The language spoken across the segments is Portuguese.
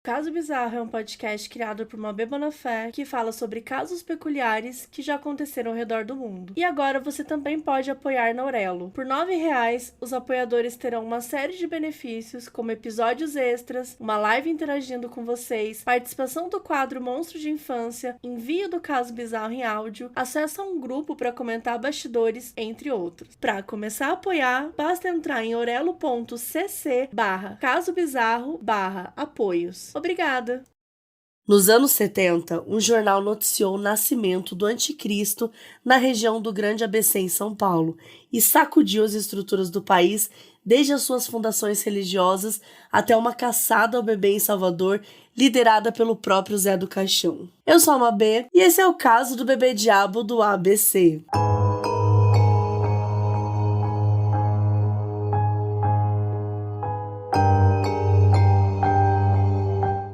Caso Bizarro é um podcast criado por uma Bonafé que fala sobre casos peculiares que já aconteceram ao redor do mundo. E agora você também pode apoiar na Aurelo. Por R$9, os apoiadores terão uma série de benefícios, como episódios extras, uma live interagindo com vocês, participação do quadro Monstro de Infância, envio do Caso Bizarro em áudio, acesso a um grupo para comentar bastidores, entre outros. Para começar a apoiar, basta entrar em orelo.cc/casobizarro/apoios. Obrigada! Nos anos 70, um jornal noticiou o nascimento do anticristo na região do Grande ABC em São Paulo e sacudiu as estruturas do país desde as suas fundações religiosas até uma caçada ao bebê em Salvador liderada pelo próprio Zé do Caixão. Eu sou a Mabê e esse é o caso do bebê diabo do ABC.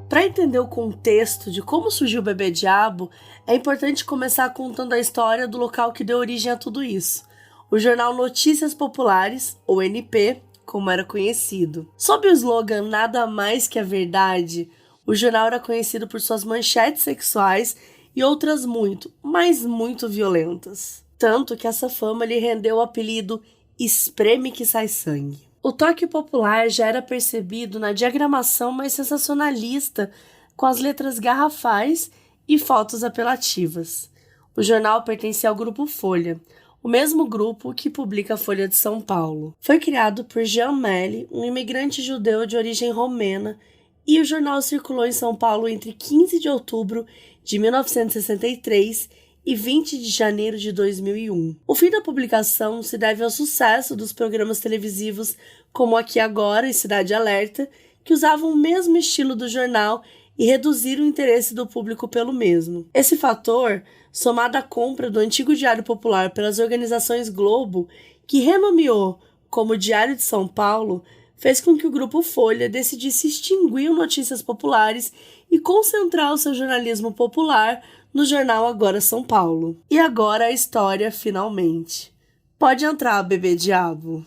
Para entender o contexto de como surgiu o bebê diabo, é importante começar contando a história do local que deu origem a tudo isso, o jornal Notícias Populares, ou NP, como era conhecido. Sob o slogan Nada Mais Que a Verdade, o jornal era conhecido por suas manchetes sexuais e outras muito, mas muito violentas. Tanto que essa fama lhe rendeu o apelido Espreme que Sai Sangue. O toque popular já era percebido na diagramação mais sensacionalista, com as letras garrafais e fotos apelativas. O jornal pertencia ao Grupo Folha, o mesmo grupo que publica a Folha de São Paulo. Foi criado por Jean Melli, um imigrante judeu de origem romena, e o jornal circulou em São Paulo entre 15 de outubro de 1963 e 20 de janeiro de 2001. O fim da publicação se deve ao sucesso dos programas televisivos como Aqui Agora e Cidade Alerta, que usavam o mesmo estilo do jornal e reduziram o interesse do público pelo mesmo. Esse fator, somado à compra do antigo Diário Popular pelas organizações Globo, que renomeou como Diário de São Paulo, fez com que o Grupo Folha decidisse extinguir o Notícias Populares e concentrar o seu jornalismo popular no jornal Agora São Paulo. E agora a história, finalmente. Pode entrar, bebê diabo.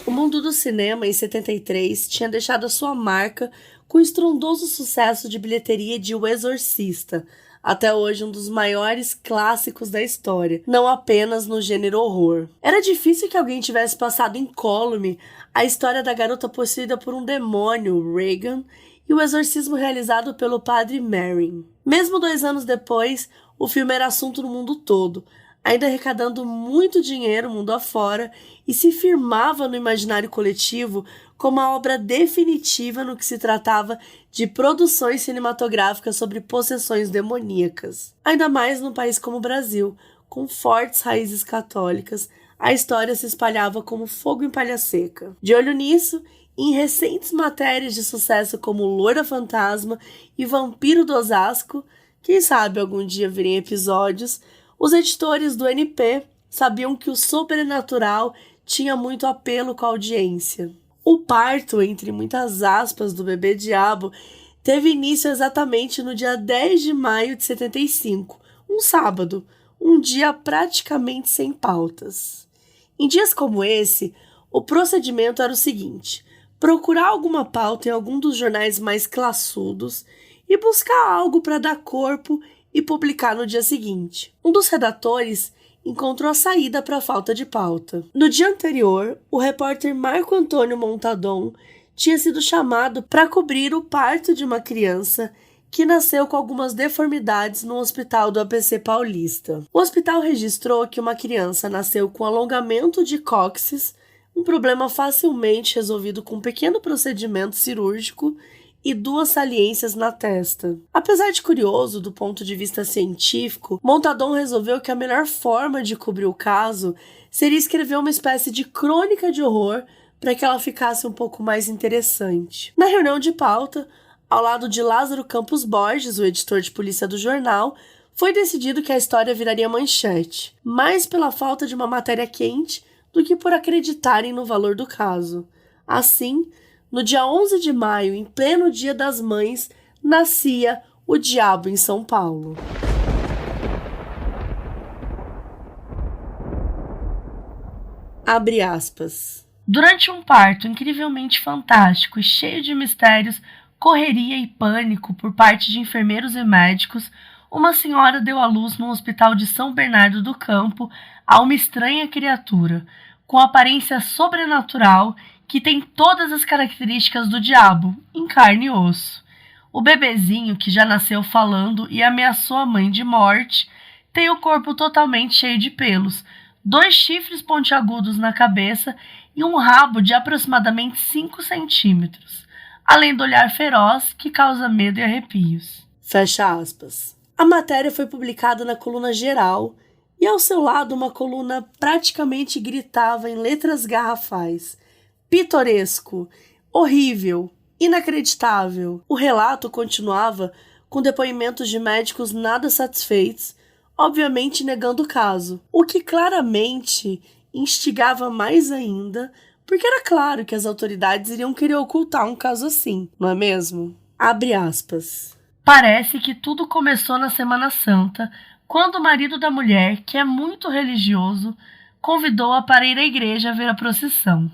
O mundo do cinema, em 73, tinha deixado a sua marca com o estrondoso sucesso de bilheteria de O Exorcista, até hoje um dos maiores clássicos da história, não apenas no gênero horror. Era difícil que alguém tivesse passado incólume a história da garota possuída por um demônio, Regan, e o exorcismo realizado pelo padre Merrin. Mesmo 2 anos depois, o filme era assunto no mundo todo, ainda arrecadando muito dinheiro mundo afora e se firmava no imaginário coletivo como a obra definitiva no que se tratava de produções cinematográficas sobre possessões demoníacas. Ainda mais num país como o Brasil, com fortes raízes católicas, a história se espalhava como fogo em palha seca. De olho nisso, em recentes matérias de sucesso como Loura Fantasma e Vampiro do Osasco, quem sabe algum dia virem episódios, os editores do NP sabiam que o sobrenatural tinha muito apelo com a audiência. O parto, entre muitas aspas, do bebê diabo teve início exatamente no dia 10 de maio de 75, um sábado, um dia praticamente sem pautas. Em dias como esse, o procedimento era o seguinte: procurar alguma pauta em algum dos jornais mais classudos e buscar algo para dar corpo e publicar no dia seguinte. Um dos redatores encontrou a saída para a falta de pauta. No dia anterior, o repórter Marco Antônio Montadon tinha sido chamado para cobrir o parto de uma criança que nasceu com algumas deformidades no hospital do ABC Paulista. O hospital registrou que uma criança nasceu com alongamento de cóccix, um problema facilmente resolvido com um pequeno procedimento cirúrgico e 2 saliências na testa. Apesar de curioso do ponto de vista científico, Montadon resolveu que a melhor forma de cobrir o caso seria escrever uma espécie de crônica de horror para que ela ficasse um pouco mais interessante. Na reunião de pauta, ao lado de Lázaro Campos Borges, o editor de polícia do jornal, foi decidido que a história viraria manchete, mais pela falta de uma matéria quente do que por acreditarem no valor do caso. Assim, no dia 11 de maio, em pleno Dia das Mães, nascia o Diabo em São Paulo. Abre aspas. Durante um parto incrivelmente fantástico e cheio de mistérios, correria e pânico por parte de enfermeiros e médicos, uma senhora deu à luz no hospital de São Bernardo do Campo a uma estranha criatura, com aparência sobrenatural que tem todas as características do diabo, em carne e osso. O bebezinho, que já nasceu falando e ameaçou a mãe de morte, tem o corpo totalmente cheio de pelos, 2 chifres pontiagudos na cabeça e um rabo de aproximadamente 5 centímetros, além do olhar feroz que causa medo e arrepios. Fecha aspas. A matéria foi publicada na coluna geral e ao seu lado uma coluna praticamente gritava em letras garrafais: pitoresco, horrível, inacreditável. O relato continuava com depoimentos de médicos nada satisfeitos, obviamente negando o caso, o que claramente instigava mais ainda, porque era claro que as autoridades iriam querer ocultar um caso assim, não é mesmo? Abre aspas. Parece que tudo começou na Semana Santa, quando o marido da mulher, que é muito religioso, convidou-a para ir à igreja ver a procissão.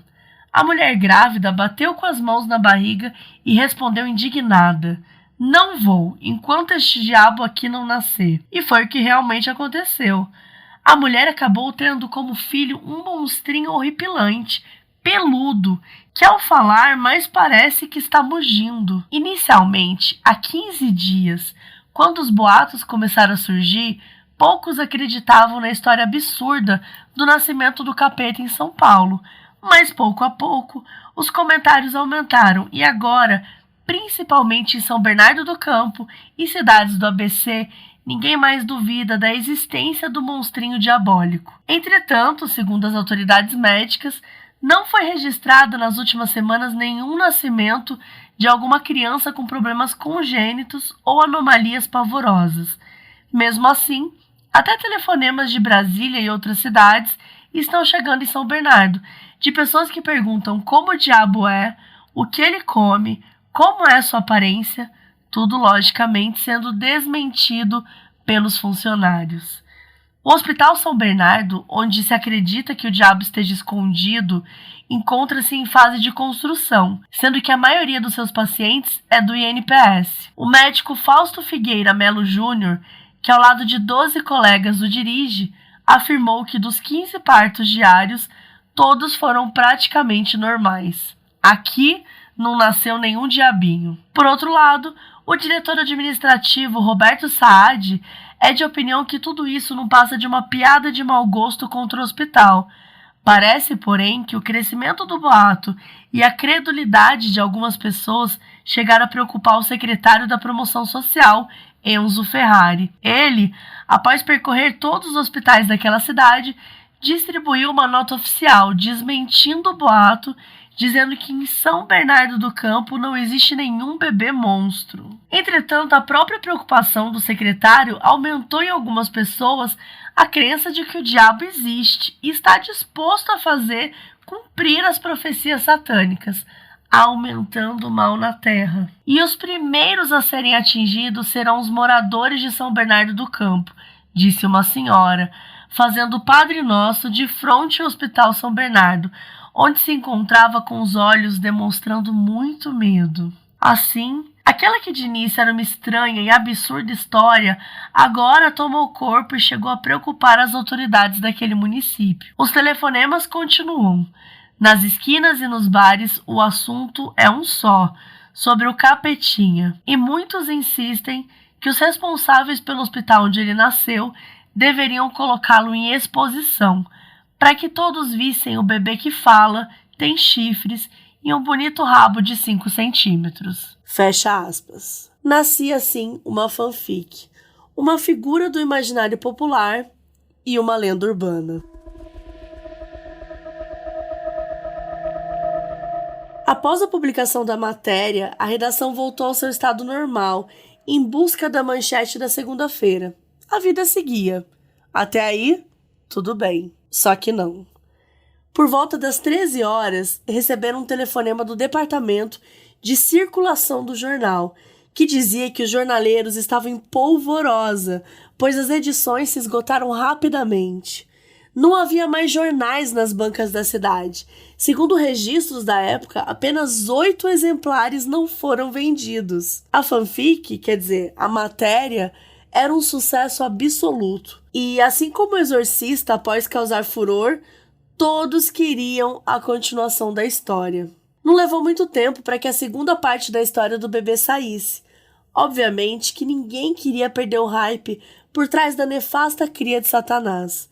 A mulher grávida bateu com as mãos na barriga e respondeu indignada: "Não vou, enquanto este diabo aqui não nascer." E foi o que realmente aconteceu. A mulher acabou tendo como filho um monstrinho horripilante, peludo, que ao falar mais parece que está mugindo. Inicialmente, há 15 dias, quando os boatos começaram a surgir, poucos acreditavam na história absurda do nascimento do capeta em São Paulo, mas pouco a pouco os comentários aumentaram e agora, principalmente em São Bernardo do Campo e cidades do ABC, ninguém mais duvida da existência do monstrinho diabólico. Entretanto, segundo as autoridades médicas, não foi registrado nas últimas semanas nenhum nascimento de alguma criança com problemas congênitos ou anomalias pavorosas. Mesmo assim, até telefonemas de Brasília e outras cidades estão chegando em São Bernardo, de pessoas que perguntam como o diabo é, o que ele come, como é sua aparência, tudo logicamente sendo desmentido pelos funcionários. O Hospital São Bernardo, onde se acredita que o diabo esteja escondido, encontra-se em fase de construção, sendo que a maioria dos seus pacientes é do INPS. O médico Fausto Figueira Melo Júnior, que ao lado de 12 colegas o dirige, afirmou que dos 15 partos diários, todos foram praticamente normais. Aqui não nasceu nenhum diabinho. Por outro lado, o diretor administrativo Roberto Saad é de opinião que tudo isso não passa de uma piada de mau gosto contra o hospital. Parece, porém, que o crescimento do boato e a credulidade de algumas pessoas chegaram a preocupar o secretário da Promoção Social, Enzo Ferrari. Ele, após percorrer todos os hospitais daquela cidade, distribuiu uma nota oficial desmentindo o boato, dizendo que em São Bernardo do Campo não existe nenhum bebê monstro. Entretanto, a própria preocupação do secretário aumentou em algumas pessoas a crença de que o diabo existe e está disposto a fazer cumprir as profecias satânicas, aumentando o mal na terra. E os primeiros a serem atingidos serão os moradores de São Bernardo do Campo, disse uma senhora, fazendo o Padre Nosso de frente ao Hospital São Bernardo, onde se encontrava com os olhos demonstrando muito medo. Assim, aquela que de início era uma estranha e absurda história, agora tomou corpo e chegou a preocupar as autoridades daquele município. Os telefonemas continuam. Nas esquinas e nos bares, o assunto é um só, sobre o capetinha. E muitos insistem que os responsáveis pelo hospital onde ele nasceu deveriam colocá-lo em exposição, para que todos vissem o bebê que fala, tem chifres e um bonito rabo de 5 centímetros. Fecha aspas. Nascia assim uma fanfic, uma figura do imaginário popular e uma lenda urbana. Após a publicação da matéria, a redação voltou ao seu estado normal, em busca da manchete da segunda-feira. A vida seguia. Até aí, tudo bem. Só que não. Por volta das 13 horas, receberam um telefonema do departamento de circulação do jornal, que dizia que os jornaleiros estavam em polvorosa, pois as edições se esgotaram rapidamente. Não havia mais jornais nas bancas da cidade. Segundo registros da época, apenas 8 exemplares não foram vendidos. A fanfic, quer dizer, a matéria, era um sucesso absoluto. E assim como o Exorcista, após causar furor, todos queriam a continuação da história. Não levou muito tempo para que a segunda parte da história do bebê saísse. Obviamente que ninguém queria perder o hype por trás da nefasta cria de Satanás.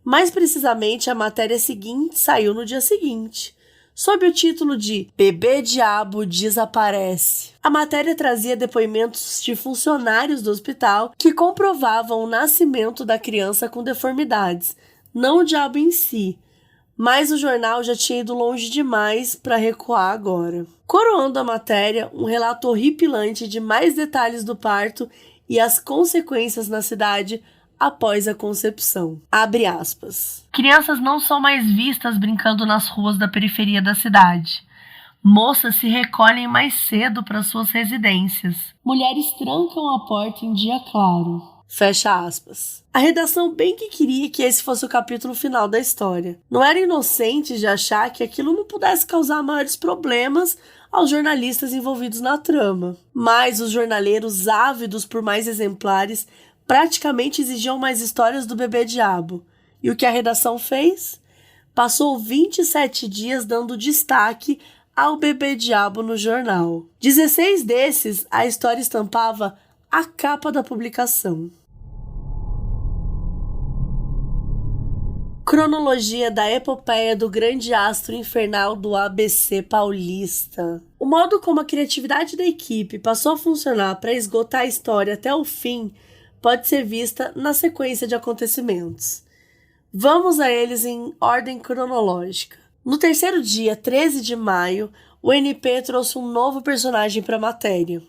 Mais precisamente, a matéria seguinte saiu no dia seguinte, sob o título de Bebê Diabo Desaparece. A matéria trazia depoimentos de funcionários do hospital que comprovavam o nascimento da criança com deformidades, não o diabo em si, mas o jornal já tinha ido longe demais para recuar agora. Coroando a matéria, um relato horripilante de mais detalhes do parto e as consequências na cidade após a concepção. Abre aspas. Crianças não são mais vistas brincando nas ruas da periferia da cidade. Moças se recolhem mais cedo para suas residências. Mulheres trancam a porta em dia claro. Fecha aspas. A redação bem que queria que esse fosse o capítulo final da história. Não era inocente de achar que aquilo não pudesse causar maiores problemas aos jornalistas envolvidos na trama. Mas os jornaleiros ávidos por mais exemplares praticamente exigiam mais histórias do bebê diabo. E o que a redação fez? Passou 27 dias dando destaque ao bebê diabo no jornal. 16 desses, a história estampava a capa da publicação. Cronologia da epopeia do grande astro infernal do ABC paulista. O modo como a criatividade da equipe passou a funcionar para esgotar a história até o fim pode ser vista na sequência de acontecimentos. Vamos a eles em ordem cronológica. No terceiro dia, 13 de maio, o NP trouxe um novo personagem para a matéria.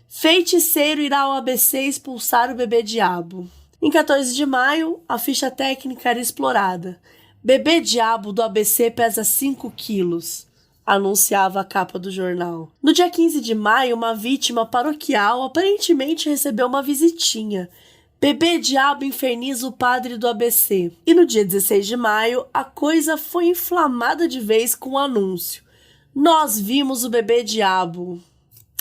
Feiticeiro irá ao ABC expulsar o bebê diabo. Em 14 de maio, a ficha técnica era explorada. Bebê diabo do ABC pesa 5 quilos, anunciava a capa do jornal. No dia 15 de maio, uma vítima paroquial aparentemente recebeu uma visitinha. Bebê diabo inferniza o padre do ABC. E no dia 16 de maio, a coisa foi inflamada de vez com o anúncio. Nós vimos o bebê diabo.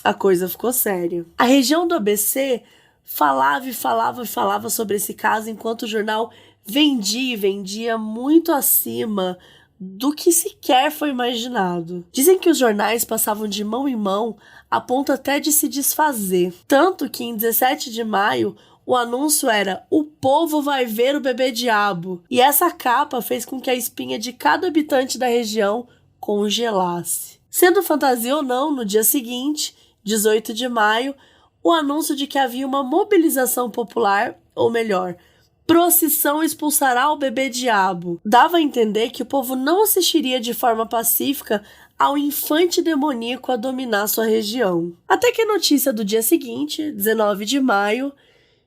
A coisa ficou séria. A região do ABC falava sobre esse caso enquanto o jornal vendia muito acima do que sequer foi imaginado. Dizem que os jornais passavam de mão em mão a ponto até de se desfazer. Tanto que em 17 de maio, o anúncio era "O povo vai ver o bebê diabo". E essa capa fez com que a espinha de cada habitante da região congelasse. Sendo fantasia ou não, no dia seguinte, 18 de maio, o anúncio de que havia uma mobilização popular, ou melhor, procissão expulsará o bebê diabo, dava a entender que o povo não assistiria de forma pacífica ao infante demoníaco a dominar sua região. Até que a notícia do dia seguinte, 19 de maio,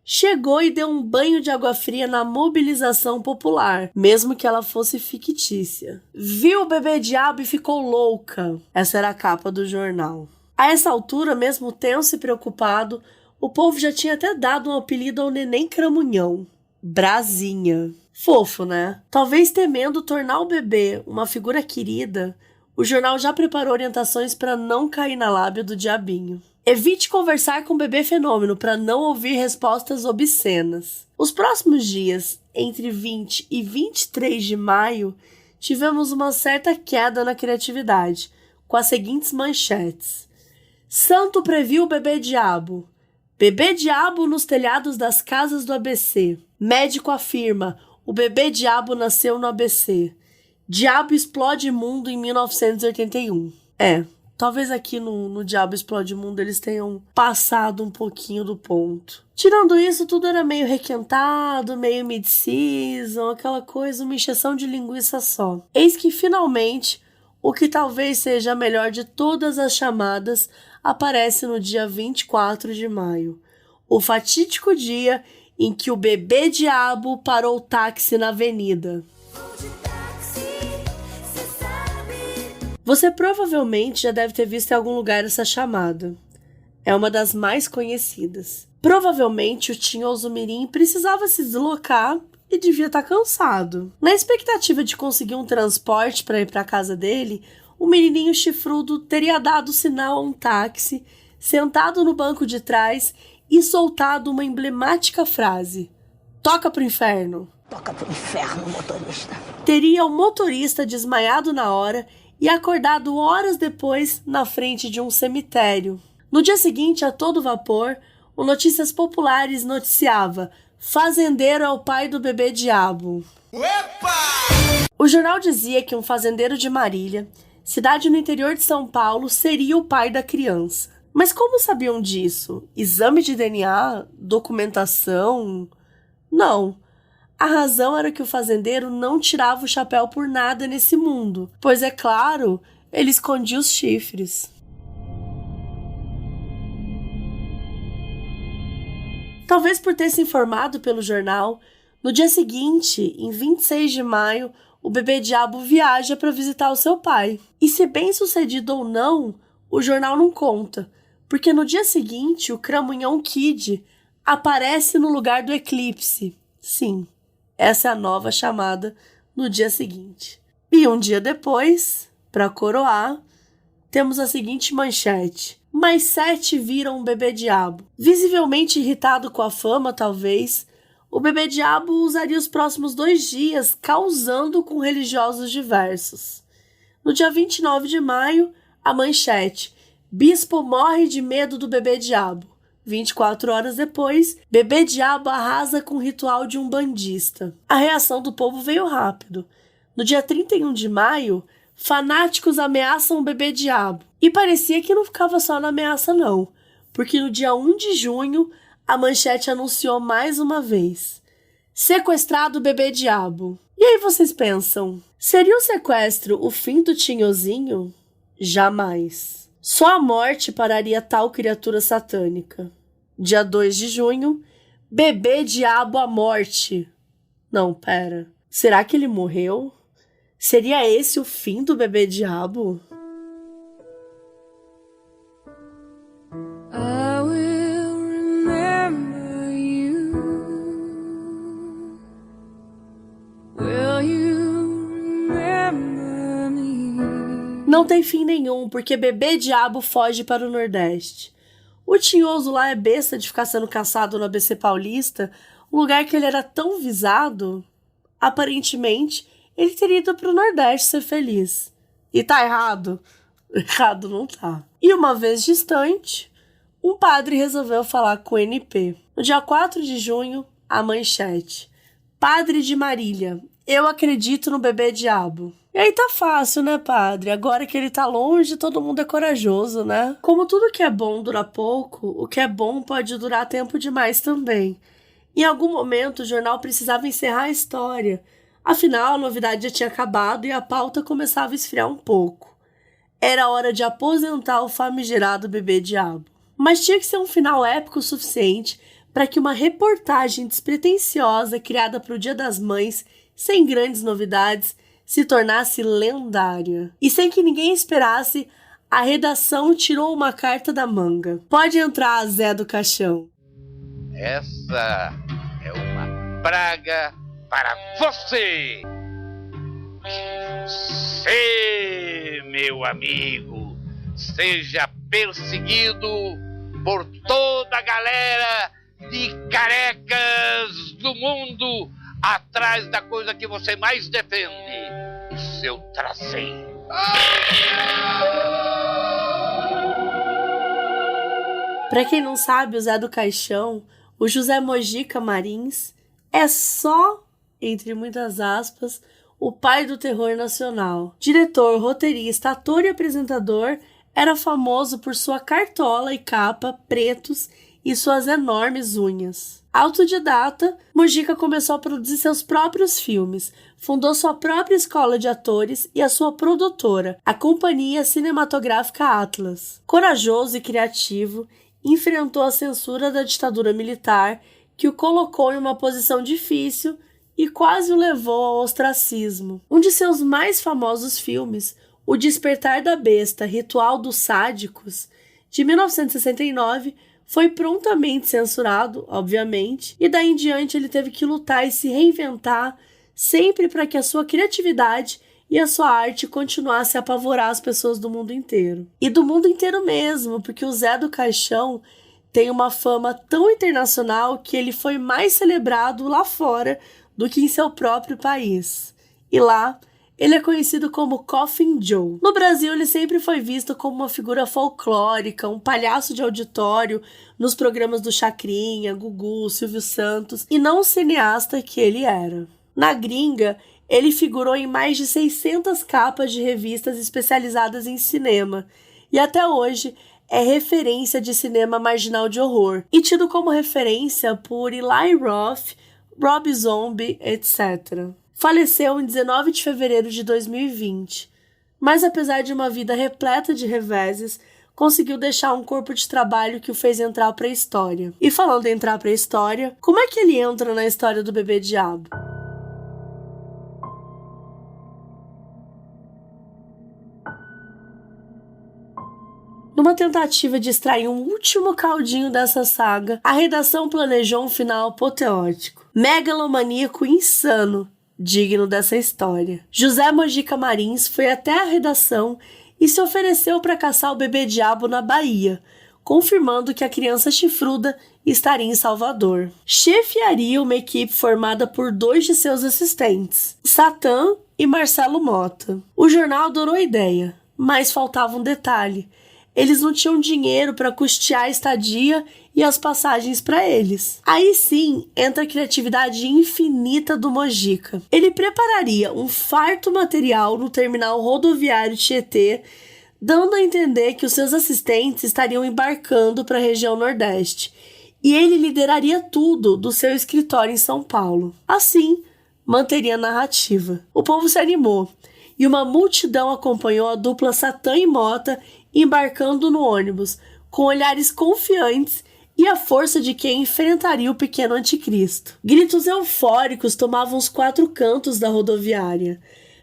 chegou e deu um banho de água fria na mobilização popular, mesmo que ela fosse fictícia. Viu o bebê diabo e ficou louca. Essa era a capa do jornal. A essa altura, mesmo tenso e preocupado, o povo já tinha até dado um apelido ao neném cramunhão. Brasinha. Fofo, né? Talvez temendo tornar o bebê uma figura querida, o jornal já preparou orientações para não cair na lábia do diabinho. Evite conversar com o bebê fenômeno para não ouvir respostas obscenas. Os próximos dias, entre 20 e 23 de maio, tivemos uma certa queda na criatividade, com as seguintes manchetes. Santo previu o bebê diabo. Bebê diabo nos telhados das casas do ABC. Médico afirma, o bebê diabo nasceu no ABC. Diabo explode mundo em 1981. Talvez aqui no Diabo Explode Mundo eles tenham passado um pouquinho do ponto. Tirando isso, tudo era meio requentado, meio mid-season, aquela coisa, uma encheção de linguiça só. Eis que finalmente, o que talvez seja a melhor de todas as chamadas, aparece no dia 24 de maio. O fatídico dia em que o bebê diabo parou o táxi na avenida. Você provavelmente já deve ter visto em algum lugar essa chamada. É uma das mais conhecidas. Provavelmente o Tinhoso Mirim precisava se deslocar e devia estar cansado. Na expectativa de conseguir um transporte para ir para a casa dele, o menininho chifrudo teria dado sinal a um táxi, sentado no banco de trás e soltado uma emblemática frase: "Toca pro inferno." Toca pro inferno, motorista. Teria o motorista desmaiado na hora e acordado horas depois na frente de um cemitério. No dia seguinte, a todo vapor, o Notícias Populares noticiava: "Fazendeiro é o pai do bebê diabo." Opa! O jornal dizia que um fazendeiro de Marília, cidade no interior de São Paulo, seria o pai da criança. Mas como sabiam disso? Exame de DNA? Documentação? Não. A razão era que o fazendeiro não tirava o chapéu por nada nesse mundo, pois, é claro, ele escondia os chifres. Talvez por ter se informado pelo jornal, no dia seguinte, em 26 de maio, o bebê diabo viaja para visitar o seu pai. E se bem sucedido ou não, o jornal não conta, porque no dia seguinte o Cramunhão Kid aparece no lugar do eclipse. Sim, essa é a nova chamada no dia seguinte. E um dia depois, para coroar, temos a seguinte manchete: "Mais 7 viram um bebê diabo." Visivelmente irritado com a fama, talvez, o bebê diabo usaria os próximos 2 dias causando com religiosos diversos. No dia 29 de maio, a manchete: "Bispo morre de medo do bebê diabo." 24 horas depois, bebê diabo arrasa com o ritual de um bandista. A reação do povo veio rápido. No dia 31 de maio, fanáticos ameaçam o bebê diabo. E parecia que não ficava só na ameaça não, porque no dia 1 de junho, a manchete anunciou mais uma vez: "Sequestrado o bebê diabo." E aí vocês pensam, seria o sequestro o fim do tinhozinho? Jamais. Só a morte pararia tal criatura satânica. Dia 2 de junho, bebê diabo à morte. Não, pera. Será que ele morreu? Seria esse o fim do bebê diabo? I will remember you. Will you remember me? Não tem fim nenhum, porque bebê diabo foge para o Nordeste. O tinhoso lá é besta de ficar sendo caçado no ABC Paulista, um lugar que ele era tão visado. Aparentemente, ele teria ido para o Nordeste ser feliz. E tá errado? Errado não tá. E uma vez distante, um padre resolveu falar com o NP. No dia 4 de junho, a manchete: "Padre de Marília, eu acredito no bebê diabo." E aí tá fácil, né, padre? Agora que ele tá longe, todo mundo é corajoso, né? Como tudo que é bom dura pouco, o que é bom pode durar tempo demais também. Em algum momento, o jornal precisava encerrar a história. Afinal, a novidade já tinha acabado e a pauta começava a esfriar um pouco. Era hora de aposentar o famigerado bebê diabo. Mas tinha que ser um final épico o suficiente para que uma reportagem despretensiosa criada para o Dia das Mães, sem grandes novidades, se tornasse lendária. E sem que ninguém esperasse, a redação tirou uma carta da manga. "Pode entrar, Zé do Caixão." Essa é uma praga para você. Você, meu amigo, seja perseguido por toda a galera de carecas do mundo atrás da coisa que você mais defende, o seu traseiro. Para quem não sabe, o Zé do Caixão, o José Mojica Marins, é só, entre muitas aspas, o pai do terror nacional. Diretor, roteirista, ator e apresentador, era famoso por sua cartola e capa pretos e suas enormes unhas. Autodidata, Mojica começou a produzir seus próprios filmes, fundou sua própria escola de atores e a sua produtora, a Companhia Cinematográfica Atlas. Corajoso e criativo, enfrentou a censura da ditadura militar, que o colocou em uma posição difícil e quase o levou ao ostracismo. Um de seus mais famosos filmes, O Despertar da Besta, Ritual dos Sádicos, de 1969, foi prontamente censurado, obviamente, e daí em diante ele teve que lutar e se reinventar, sempre para que a sua criatividade e a sua arte continuasse a apavorar as pessoas do mundo inteiro. E do mundo inteiro mesmo, porque o Zé do Caixão tem uma fama tão internacional que ele foi mais celebrado lá fora do que em seu próprio país. E lá, ele é conhecido como Coffin Joe. No Brasil, ele sempre foi visto como uma figura folclórica, um palhaço de auditório nos programas do Chacrinha, Gugu, Silvio Santos, e não o cineasta que ele era. Na gringa, ele figurou em mais de 600 capas de revistas especializadas em cinema, e até hoje é referência de cinema marginal de horror, e tido como referência por Eli Roth, Rob Zombie, etc. Faleceu em 19 de fevereiro de 2020, mas apesar de uma vida repleta de reveses, conseguiu deixar um corpo de trabalho que o fez entrar para a história. E falando em entrar para a história, como é que ele entra na história do Bebê Diabo? Numa tentativa de extrair um último caldinho dessa saga, a redação planejou um final apoteótico, megalomaníaco e insano, digno dessa história. José Mojica Marins foi até a redação e se ofereceu para caçar o Bebê Diabo na Bahia, confirmando que a criança chifruda estaria em Salvador. Chefiaria uma equipe formada por 2 de seus assistentes, Satã e Marcelo Mota. O jornal adorou a ideia, mas faltava um detalhe. Eles não tinham dinheiro para custear a estadia e as passagens para eles. Aí sim entra a criatividade infinita do Mojica. Ele prepararia um farto material no terminal rodoviário Tietê, dando a entender que os seus assistentes estariam embarcando para a região Nordeste, e ele lideraria tudo do seu escritório em São Paulo. Assim, manteria a narrativa. O povo se animou, e uma multidão acompanhou a dupla Satã e Mota embarcando no ônibus, com olhares confiantes e a força de quem enfrentaria o pequeno anticristo. Gritos eufóricos tomavam os 4 cantos da rodoviária.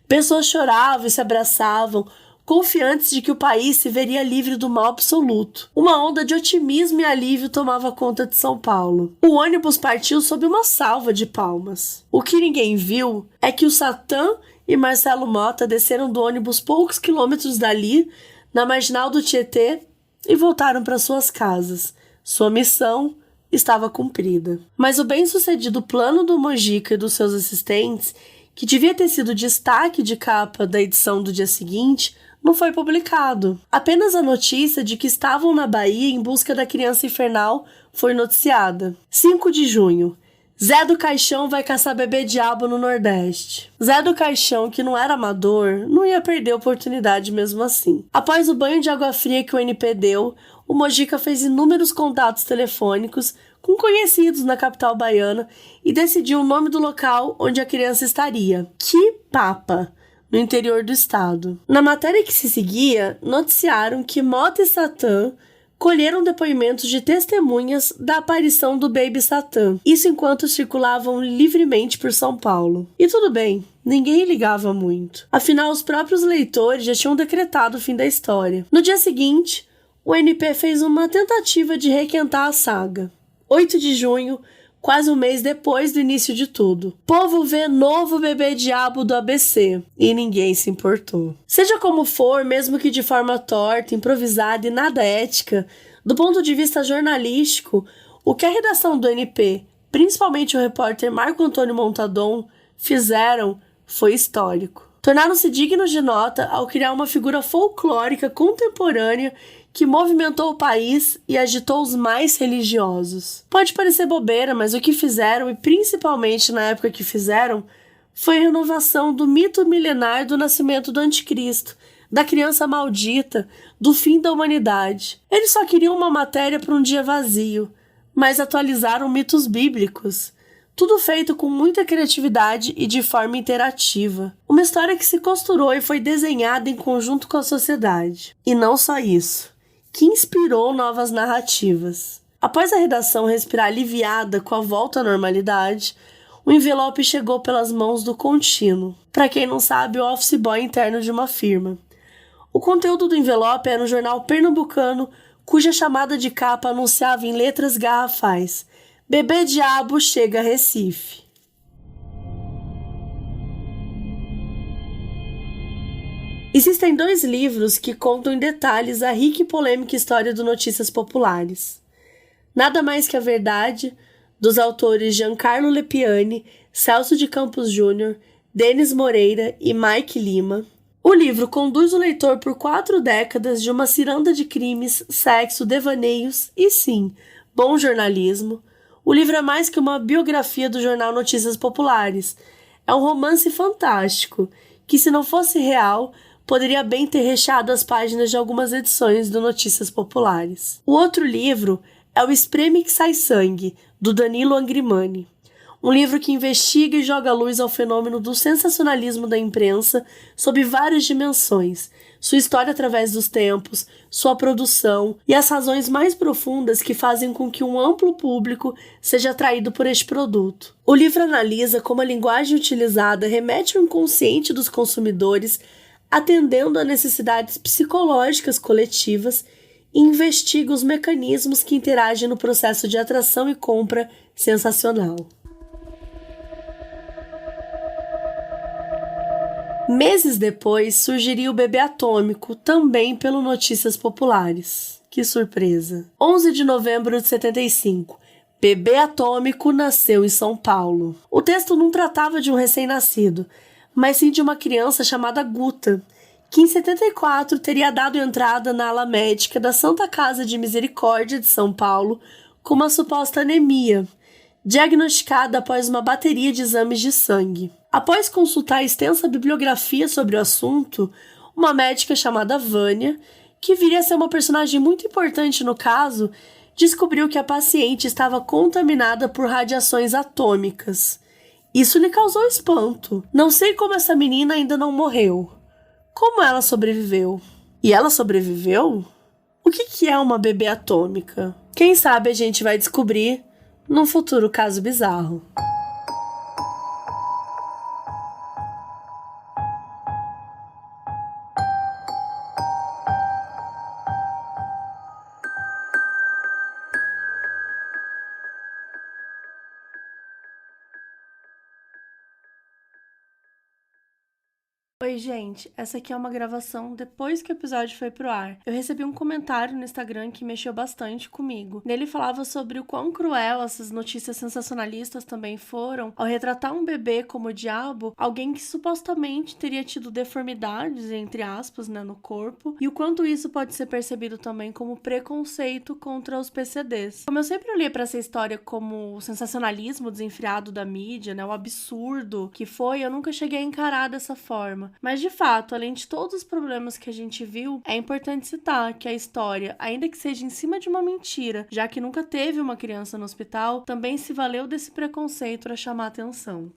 Pessoas choravam e se abraçavam, confiantes de que o país se veria livre do mal absoluto. Uma onda de otimismo e alívio tomava conta de São Paulo. O ônibus partiu sob uma salva de palmas. O que ninguém viu é que o Satã e Marcelo Mota desceram do ônibus poucos quilômetros dali, na marginal do Tietê, e voltaram para suas casas. Sua missão estava cumprida. Mas o bem-sucedido plano do Mojica e dos seus assistentes, que devia ter sido destaque de capa da edição do dia seguinte, não foi publicado. Apenas a notícia de que estavam na Bahia em busca da criança infernal foi noticiada. 5 de junho. Zé do Caixão vai caçar Bebê Diabo no Nordeste. Zé do Caixão, que não era amador, não ia perder a oportunidade mesmo assim. Após o banho de água fria que o NP deu, o Mojica fez inúmeros contatos telefônicos com conhecidos na capital baiana e decidiu o nome do local onde a criança estaria: Quipapa, no interior do estado. Na matéria que se seguia, noticiaram que Mota e Satã colheram depoimentos de testemunhas da aparição do Baby Satã, isso enquanto circulavam livremente por São Paulo. E tudo bem, ninguém ligava muito. Afinal, os próprios leitores já tinham decretado o fim da história. No dia seguinte, o NP fez uma tentativa de requentar a saga. 8 de junho, quase um mês depois do início de tudo. Povo vê novo Bebê Diabo do ABC, e ninguém se importou. Seja como for, mesmo que de forma torta, improvisada e nada ética, do ponto de vista jornalístico, o que a redação do NP, principalmente o repórter Marco Antônio Montadon, fizeram foi histórico. Tornaram-se dignos de nota ao criar uma figura folclórica contemporânea que movimentou o país e agitou os mais religiosos. Pode parecer bobeira, mas o que fizeram, e principalmente na época que fizeram, foi a renovação do mito milenar do nascimento do anticristo, da criança maldita, do fim da humanidade. Eles só queriam uma matéria para um dia vazio, mas atualizaram mitos bíblicos. Tudo feito com muita criatividade e de forma interativa. Uma história que se costurou e foi desenhada em conjunto com a sociedade. E não só isso, que inspirou novas narrativas. Após a redação respirar aliviada com a volta à normalidade, o envelope chegou pelas mãos do Contínuo, para quem não sabe, o office boy interno de uma firma. O conteúdo do envelope era um jornal pernambucano cuja chamada de capa anunciava em letras garrafais: Bebê Diabo chega a Recife. Existem 2 livros que contam em detalhes a rica e polêmica história do Notícias Populares. Nada Mais que a Verdade, dos autores Giancarlo Lepiani, Celso de Campos Júnior, Denis Moreira e Mike Lima. O livro conduz o leitor por 4 décadas de uma ciranda de crimes, sexo, devaneios e, sim, bom jornalismo. O livro é mais que uma biografia do jornal Notícias Populares. É um romance fantástico, que se não fosse real, poderia bem ter recheado as páginas de algumas edições do Notícias Populares. O outro livro é o Espreme que Sai Sangue, do Danilo Angrimani. Um livro que investiga e joga luz ao fenômeno do sensacionalismo da imprensa sob várias dimensões, sua história através dos tempos, sua produção e as razões mais profundas que fazem com que um amplo público seja atraído por este produto. O livro analisa como a linguagem utilizada remete ao inconsciente dos consumidores, atendendo a necessidades psicológicas coletivas, e investiga os mecanismos que interagem no processo de atração e compra sensacional. Meses depois, surgiria o Bebê Atômico, também pelo Notícias Populares. Que surpresa! 11 de novembro de 75. Bebê Atômico nasceu em São Paulo. O texto não tratava de um recém-nascido, mas sim de uma criança chamada Guta, que em 74 teria dado entrada na ala médica da Santa Casa de Misericórdia de São Paulo com uma suposta anemia, diagnosticada após uma bateria de exames de sangue. Após consultar a extensa bibliografia sobre o assunto, uma médica chamada Vânia, que viria a ser uma personagem muito importante no caso, descobriu que a paciente estava contaminada por radiações atômicas. Isso lhe causou espanto. Não sei como essa menina ainda não morreu. Como ela sobreviveu? E ela sobreviveu? O que é uma bebê atômica? Quem sabe a gente vai descobrir num futuro caso bizarro. Oi, gente, essa aqui é uma gravação depois que o episódio foi pro ar. Eu recebi um comentário no Instagram que mexeu bastante comigo. Nele falava sobre o quão cruel essas notícias sensacionalistas também foram ao retratar um bebê como o diabo, alguém que supostamente teria tido deformidades, entre aspas, no corpo, e o quanto isso pode ser percebido também como preconceito contra os PCDs. Como eu sempre olhei pra essa história como o sensacionalismo desenfreado da mídia, o absurdo que foi, eu nunca cheguei a encarar dessa forma. Mas, de fato, além de todos os problemas que a gente viu, é importante citar que a história, ainda que seja em cima de uma mentira, já que nunca teve uma criança no hospital, também se valeu desse preconceito para chamar atenção.